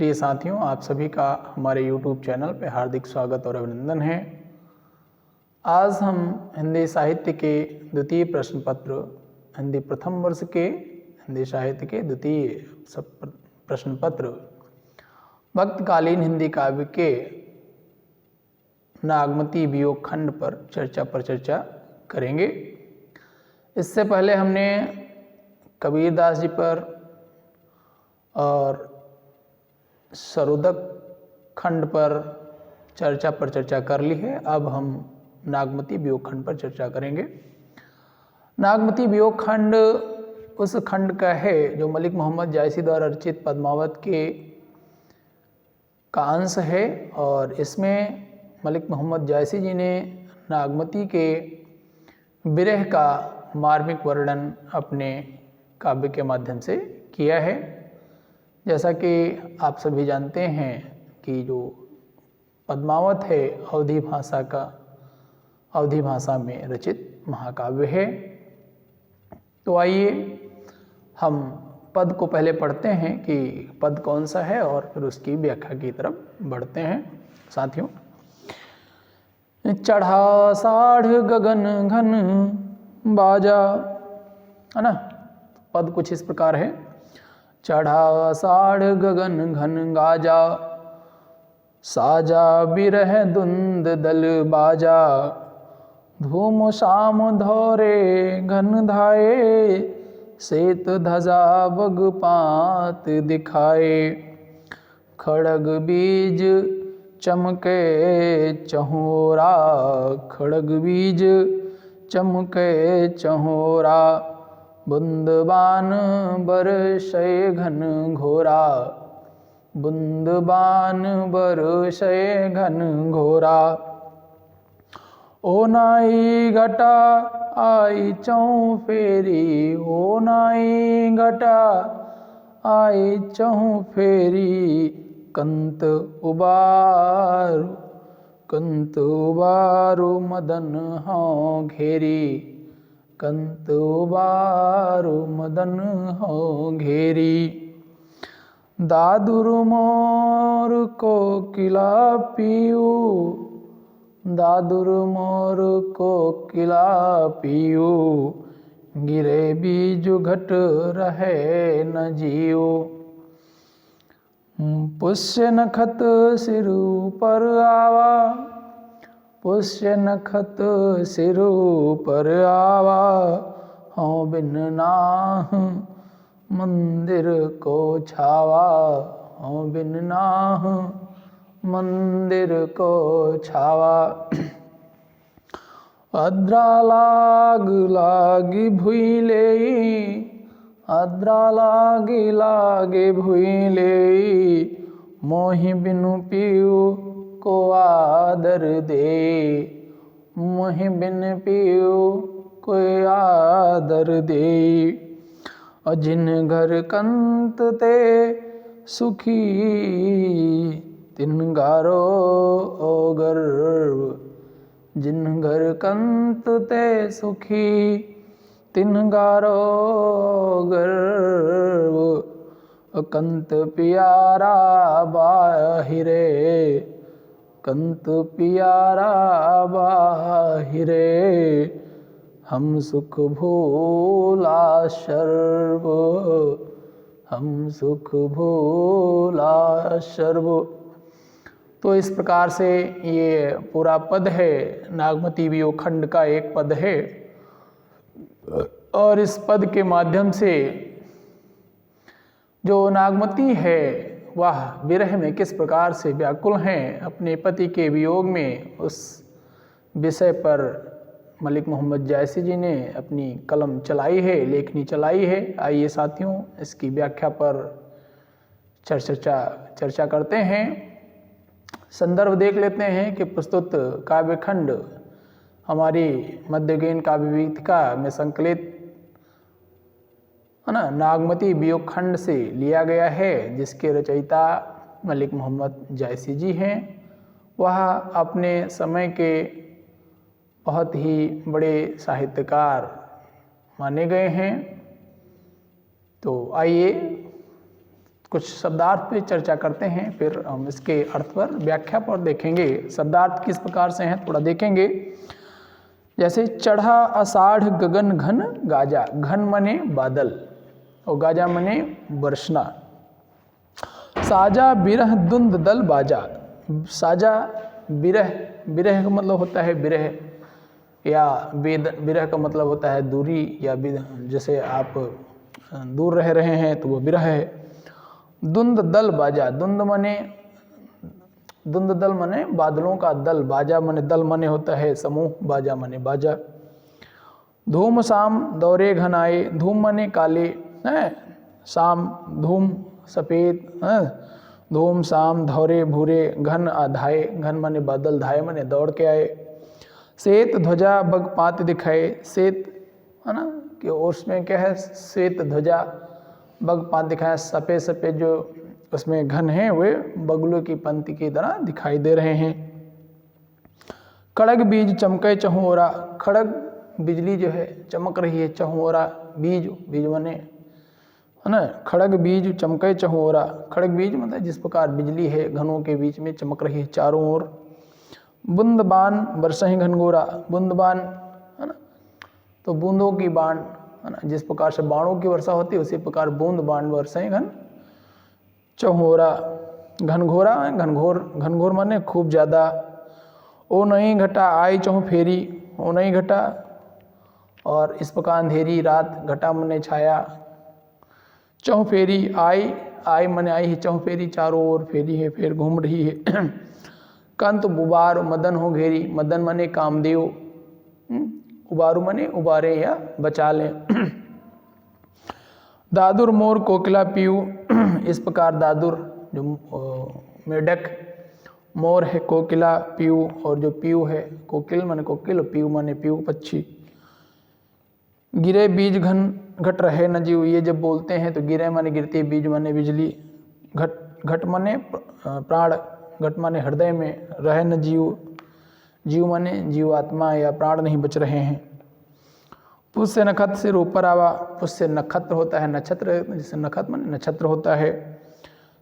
प्रिय साथियों, आप सभी का हमारे YouTube चैनल पे हार्दिक स्वागत और अभिनंदन है। आज हम हिंदी साहित्य के द्वितीय प्रश्न पत्र, हिंदी प्रथम वर्ष के हिंदी साहित्य के द्वितीय प्रश्न पत्र भक्तकालीन हिंदी काव्य के नागमती वियोग खंड पर चर्चा करेंगे। इससे पहले हमने कबीरदास जी पर और सरोदक खंड पर चर्चा कर ली है। अब हम नागमती वियोग खंड पर चर्चा करेंगे। नागमती वियोग खंड उस खंड का है जो मलिक मोहम्मद जायसी द्वारा रचित पद्मावत का अंश है, और इसमें मलिक मोहम्मद जायसी जी ने नागमती के विरह का मार्मिक वर्णन अपने काव्य के माध्यम से किया है। जैसा कि आप सभी जानते हैं कि जो पद्मावत है अवधी भाषा में रचित महाकाव्य है। तो आइए हम पद को पहले पढ़ते हैं कि पद कौन सा है और फिर उसकी व्याख्या की तरफ बढ़ते हैं। साथियों, चढ़ा साढ़ गगन घन बाजा, है ना। पद कुछ इस प्रकार है। चढ़ा साढ़ गगन घन गाजा, साजा बिरह धुंद दल बाजा, धूम शाम धौरे घन धाये, सेत धजा बग पात दिखाए, खड़ग बीज चमके चहोरा, खड़ग बीज चमके चहोरा, बुंदबान बरसय घन घोरा, बुंदबान बरसय घन घोरा, ओ नाई घटा आई चौं फेरी, ओ नाई घटा आई चौं फेरी, कंत उबारू मदन हों घेरी, कंत उबारू मदन हों घेरी, दादुर मोर को किला पीऊ, दादुर मोर को किला पीऊ, गिरे बीज घट रहे न जीऊ, पुष्य नखत सिरु पर आवा, पुष्य नखत सिरु पर आवा, हों बिन नाह मंदिर को छावा, हों बिन नाह मंदिर को छावा, अद्रा लागी भुई लेई, अद्रा लागे भुई लेई, मोहि बिनु पीऊ को आदर दे, मोहि बिन पीऊ को आदर दे, जिन घर कंत ते सुखी, तिन गारो गर्व, जिन घर कंत ते सुखी, तिन गारो गर्व, कंत प्यारा बाहिरे, कंत प्यारा बाहिरे, हम सुख भूला शर्व, हम सुख भूला शर्व। तो इस प्रकार से ये पूरा पद है, नागमती वियोग खंड का एक पद है, और इस पद के माध्यम से जो नागमती है वह विरह में किस प्रकार से व्याकुल हैं अपने पति के वियोग में, उस विषय पर मलिक मोहम्मद जायसी जी ने अपनी कलम चलाई है, लेखनी चलाई है। आइए साथियों, इसकी व्याख्या पर चर्चा करते हैं। संदर्भ देख लेते हैं कि प्रस्तुत काव्यखंड हमारी मध्यगेन काव्य विविधिका में संकलित, है ना, नागमती वियोग खंड से लिया गया है, जिसके रचयिता मलिक मोहम्मद जायसी जी हैं। वह अपने समय के बहुत ही बड़े साहित्यकार माने गए हैं। तो आइए कुछ शब्दार्थ पे चर्चा करते हैं, फिर हम इसके अर्थ पर व्याख्या पर देखेंगे। शब्दार्थ किस प्रकार से हैं थोड़ा देखेंगे। जैसे चढ़ा आषाढ़ गगन घन गाजा, घन मने बादल और गाजा मने बरसना। साजा बिरह दुंद दल बाजा, साजा बिरह, बिरह का मतलब होता है विरह या विरह का मतलब होता है दूरी या जैसे आप दूर रह रहे हैं तो वो विरह है। दुंद दल बाजा, दुंद दल मने बादलों का दल, बाजा मने दल मने होता है समूह, बाजा मने बाजा। धूम शाम दौरे घन आए, धूम मने काले हैं, शाम धूम सफ़ेद हैं, धूम शाम धौरे भूरे, घन आधाए, घन मने बादल, धाए मने दौड़ के आए। श्वेत ध्वजा बग पात दिखाए, श्वेत है ना कि उसमें क्या है, श्वेत ध्वजा बग पात दिखाए, सफ़ेद सफ़ेद जो उसमें घन है वे बगुलों की पंक्ति की तरह दिखाई दे रहे हैं। खड़ग बीज चमके चहुओरा, खड़ग बिजली जो है चमक रही है, चहुओरा बीज, बीज मने है ना, खड़ग बीज चमके चहुओरा, खड़ग बीज मतलब जिस प्रकार बिजली है घनों के बीच में चमक रही है चारों ओर। बूंदबान बरसही घनघोरा, बूंदबान है ना तो बूंदों की बाण है ना, जिस प्रकार से बाणों की वर्षा होती है उसी प्रकार बूंद बाण बरसही घन। चहुओरा घनघोरा, घनघोर, घनघोर माने खूब ज़्यादा। ओ नहीं घटा आई चहु फेरी, ओ नहीं घटा और इस प्रकार अंधेरी रात, घटा मने छाया। चहु फेरी आई, आई मने आई है, चहु फेरी चारों ओर फेरी है, फिर घूम रही है। कंत बुबार मदन हो घेरी, मदन मने कामदेव, उबारू मने उबारे या बचा लें। दादुर मोर कोकिला पीऊ, इस प्रकार दादुर जो मेढक, मोर है कोकिला, पीऊ और जो पीऊ है कोकिल मने कोकिल, पीऊ मने पीऊ पक्षी। गिरे बीज घन घट रहे न जीव, ये जब बोलते हैं तो गिरे माने गिरती, बीज माने बिजली, घट माने प्राण, घट माने हृदय में, रहे न जीव, जीव माने जीवात्मा या प्राण नहीं बच रहे हैं। पुष्य नक्षत्र सिर ऊपर आवा, पुष्य नक्षत्र होता है नक्षत्र, जिससे नक्षत्र माने नक्षत्र होता है।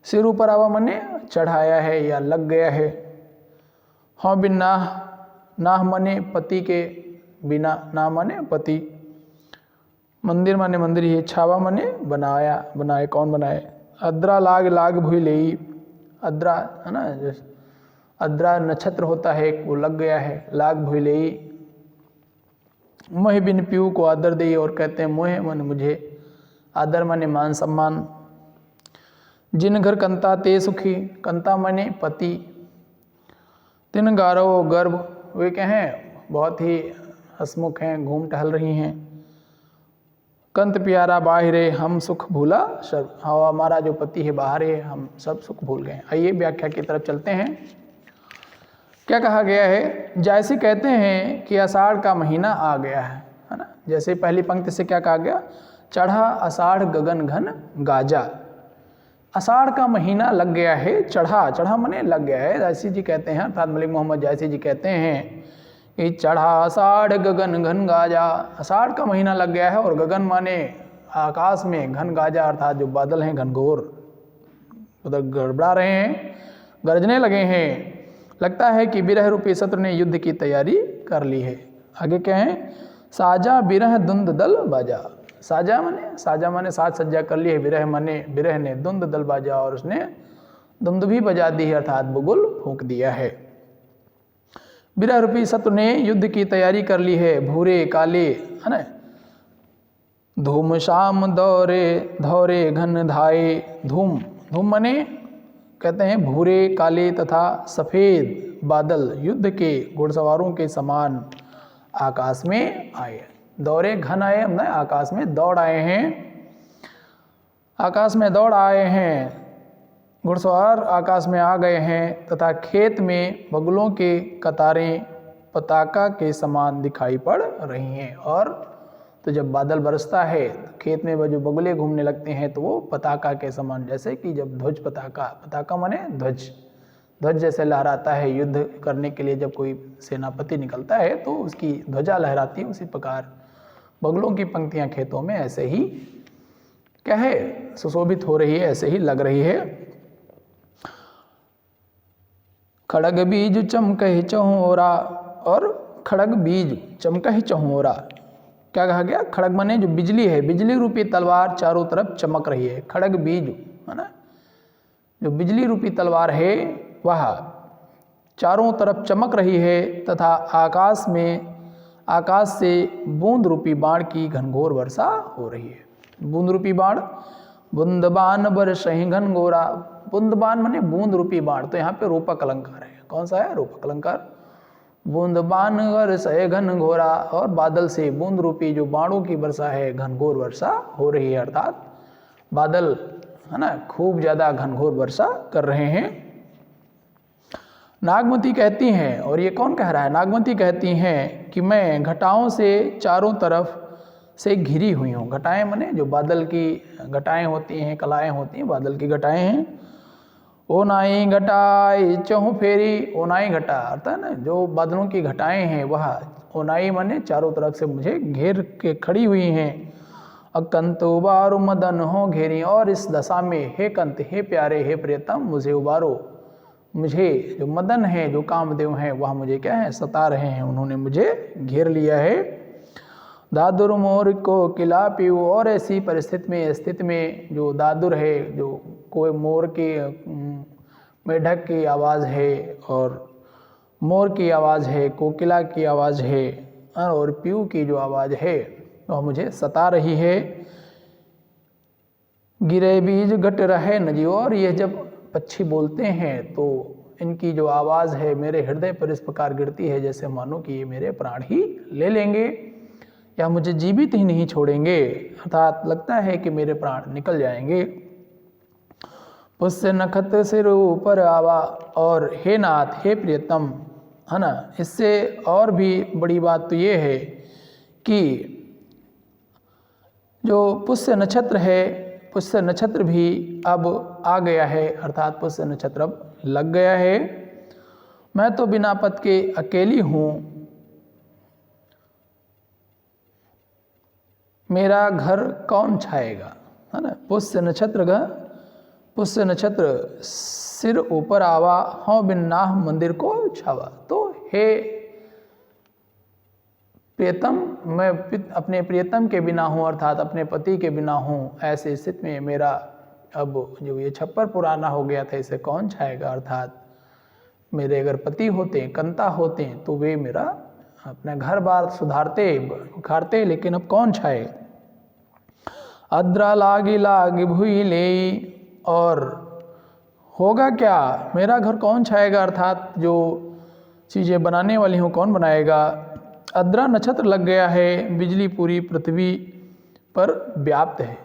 सिर ऊपर आवा माने चढ़ाया है या लग गया है। हाँ बिन नाह, नाह माने पति के बिना, नाह माने पति। मंदिर माने मंदिर ही, छावा माने बनाया, बनाए कौन बनाए। अद्रा लाग लाग भूई लेई, अद्रा है ना, अद्रा नक्षत्र होता है वो लग गया है, लाग भूई लेई। मोह बिन पीऊ को आदर दे, और कहते हैं मोह माने मुझे, आदर माने मान सम्मान। जिन घर कंता ते सुखी, कंता माने पति। तिन गारो गर्भ, वे क्या हैं बहुत ही हसमुख हैं, घूम टहल रही हैं। कंत प्यारा बाहरे, हम सुख भूला सब, हाँ हमारा जो पति है बाहर है, हम सब सुख भूल गए। आइए व्याख्या की तरफ चलते हैं। क्या कहा गया है, जैसे कहते हैं कि आषाढ़ का महीना आ गया है ना, जैसे पहली पंक्ति से क्या कहा गया, चढ़ा आषाढ़ गगन घन गाजा, आषाढ़ का महीना लग गया है, चढ़ा, चढ़ा मने लग गया है। जायसी जी कहते हैं, अर्थात मलिक मोहम्मद जायसी जी कहते हैं कि चढ़ा आषाढ़ गगन घन गाजा, आषाढ़ का महीना लग गया है और गगन माने आकाश में, घन गाजा अर्थात जो बादल हैं घनघोर उधर गड़बड़ा रहे हैं, गरजने लगे हैं। लगता है कि बिरह रूपी सत्र ने युद्ध की तैयारी कर ली है। आगे क्या है, साजा बिरह दुंद दल बाजा, साजा माने साज सज्जा कर ली है, बिरह माने बिरह ने दुंद दल बाजा, और उसने दुंद भी बजा दी है अर्थात बुगुल फूंक दिया है। बिरह रूपी सत्र ने युद्ध की तैयारी कर ली है, भूरे काले है ना, धूम शाम दौरे धौरे घन धाए। धूम, धूम माने कहते हैं भूरे काले तथा सफ़ेद बादल युद्ध के घुड़सवारों के समान आकाश में आए। दौरे घन आए, हमने आकाश में दौड़ आए हैं, आकाश में दौड़ आए हैं, घुड़सवार आकाश में आ गए हैं, तथा खेत में बगुलों के कतारें पताका के समान दिखाई पड़ रही हैं। और तो जब बादल बरसता है तो खेत में वो जो बगुले घूमने लगते हैं तो वो पताका के समान, जैसे कि जब ध्वज पताका, पताका माने ध्वज, ध्वज जैसे लहराता है युद्ध करने के लिए, जब कोई सेनापति निकलता है तो उसकी ध्वजा लहराती है, उसी प्रकार बगुलों की पंक्तियां खेतों में ऐसे ही क्या है, सुशोभित हो रही है, ऐसे ही लग रही है। खड़ग बीज चमकहि चहुरा, और खड़ग बीज चमकहि चहुरा, क्या कहा गया, खड़ग माने जो बिजली है, बिजली रूपी तलवार चारों तरफ चमक रही है। खड़ग बीज है ना, जो बिजली रूपी तलवार है वह चारों तरफ चमक रही है, तथा आकाश से बूंद रूपी बाण की घनघोर वर्षा हो रही है। बूंद रूपी बाण, बूंदबान बरसहि घनघोरा, बूंदबान माने बूंद रूपी बाण, तो यहाँ पे रूपक अलंकार है। कौन सा है, रूपक अलंकार। बूंदबान बरसहि घनघोरा, और बादल से बूंद रूपी जो बाणों की वर्षा है, घनघोर वर्षा हो रही है, अर्थात बादल है ना खूब ज़्यादा घनघोर वर्षा कर रहे हैं। नागमती कहती हैं, और ये कौन कह रहा है, नागमती कहती हैं कि मैं घटाओं से चारों तरफ से घिरी हुई हूँ। घटाएं माने जो बादल की घटाएं होती हैं, कलाएं होती हैं, बादल की घटाएं हैं। ओनाई घटाई चहु फेरी, ओनाई घटा अर्थात ना जो बादलों की घटाएं हैं वह ओनाई माने चारों तरफ से मुझे घेर के खड़ी हुई हैं। अकंत उबारो मदन हो घेरी, और इस दशा में हे कंत, हे प्यारे, हे प्रियतम, मुझे उबारो, मुझे जो मदन है, जो कामदेव हैं, वह मुझे क्या है, सता रहे हैं, उन्होंने मुझे घेर लिया है। दादुर मोर को किला पीऊ, और ऐसी स्थिति में जो दादुर है, जो कोई मोर की मेढक की आवाज़ है, और मोर की आवाज़ है, कोकिला की आवाज़ है, और पीऊ की जो आवाज़ है वह मुझे सता रही है। गिरे बीज घट रहे नजी, और यह जब पक्षी बोलते हैं तो इनकी जो आवाज़ है मेरे हृदय पर इस प्रकार गिरती है जैसे मानो कि ये मेरे प्राण ही ले लेंगे या मुझे जीवित ही नहीं छोड़ेंगे, अर्थात लगता है कि मेरे प्राण निकल जाएंगे। पुष्य नखत सिर ऊपर आवा, और हे नाथ, हे प्रियतम, है ना, इससे और भी बड़ी बात तो ये है कि जो पुष्य नक्षत्र है, पुष्य नक्षत्र भी अब आ गया है, अर्थात पुष्य नक्षत्र अब लग गया है। मैं तो बिना पत के अकेली हूँ, मेरा घर कौन छाएगा, है ना। पुष्य नक्षत्र सिर ऊपर आवा, हों बिन नाह मंदिर को छावा। तो हे प्रियतम, मैं अपने प्रियतम के बिना हूँ, अर्थात अपने पति के बिना हूँ। ऐसे स्थिति में मेरा अब जो ये छप्पर पुराना हो गया था इसे कौन छाएगा, अर्थात मेरे अगर पति होते, कंता होते तो वे मेरा अपना घर बार सुधारते उखाड़ते, लेकिन अब कौन छाए। अद्रा लागी भूई ले, और होगा क्या, मेरा घर कौन छाएगा, अर्थात जो चीज़ें बनाने वाली हूँ कौन बनाएगा। अद्रा नक्षत्र लग गया है, बिजली पूरी पृथ्वी पर व्याप्त है,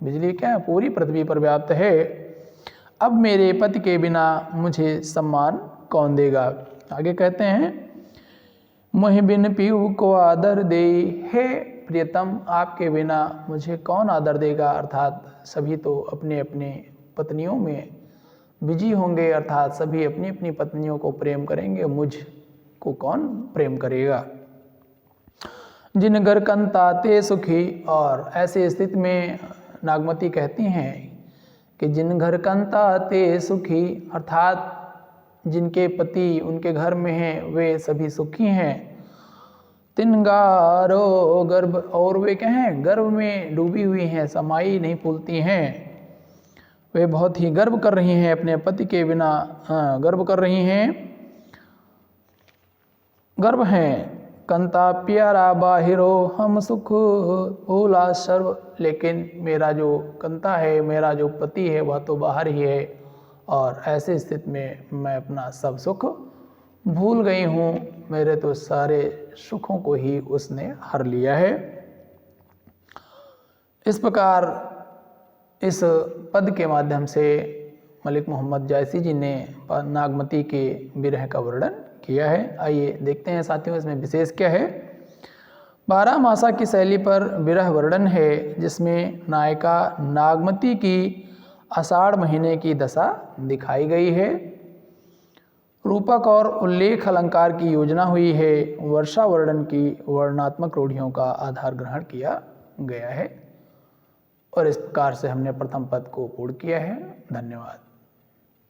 बिजली क्या है, पूरी पृथ्वी पर व्याप्त है। अब मेरे पति के बिना मुझे सम्मान कौन देगा। आगे कहते हैं, मोहि बिन पीऊ को आदर दे, हे प्रियतम, आपके बिना मुझे कौन आदर देगा, अर्थात सभी तो अपने अपने पत्नियों में बिजी होंगे, अर्थात सभी अपनी अपनी पत्नियों को प्रेम करेंगे, मुझ को कौन प्रेम करेगा। जिन घर कंता ते सुखी, और ऐसे स्थिति में नागमती कहती हैं कि जिन घर कंता ते सुखी, अर्थात जिनके पति उनके घर में हैं वे सभी सुखी हैं। तिनगारो गर्भ, और वे क्या हैं, गर्भ में डूबी हुई हैं, समाई नहीं फूलती हैं, वे बहुत ही गर्व कर रही हैं अपने पति के बिना, गर्व कर रही हैं, गर्व हैं। कंता प्यारा बाहिरो हम सुख भूला सर्व, लेकिन मेरा जो कंता है, मेरा जो पति है वह तो बाहर ही है, और ऐसे स्थिति में मैं अपना सब सुख भूल गई हूँ, मेरे तो सारे सुखों को ही उसने हर लिया है। इस प्रकार इस पद के माध्यम से मलिक मोहम्मद जायसी जी ने नागमती के विरह का वर्णन किया है। आइए देखते हैं साथियों इसमें विशेष क्या है। 12 मासा की शैली पर विरह वर्णन है, जिसमें नायिका नागमती की आषाढ़ महीने की दशा दिखाई गई है। रूपक और उल्लेख अलंकार की योजना हुई है। वर्षा वर्णन की वर्णनात्मक रूढ़ियों का आधार ग्रहण किया गया है। और इस प्रकार से हमने प्रथम पद को पूर्ण किया है। धन्यवाद।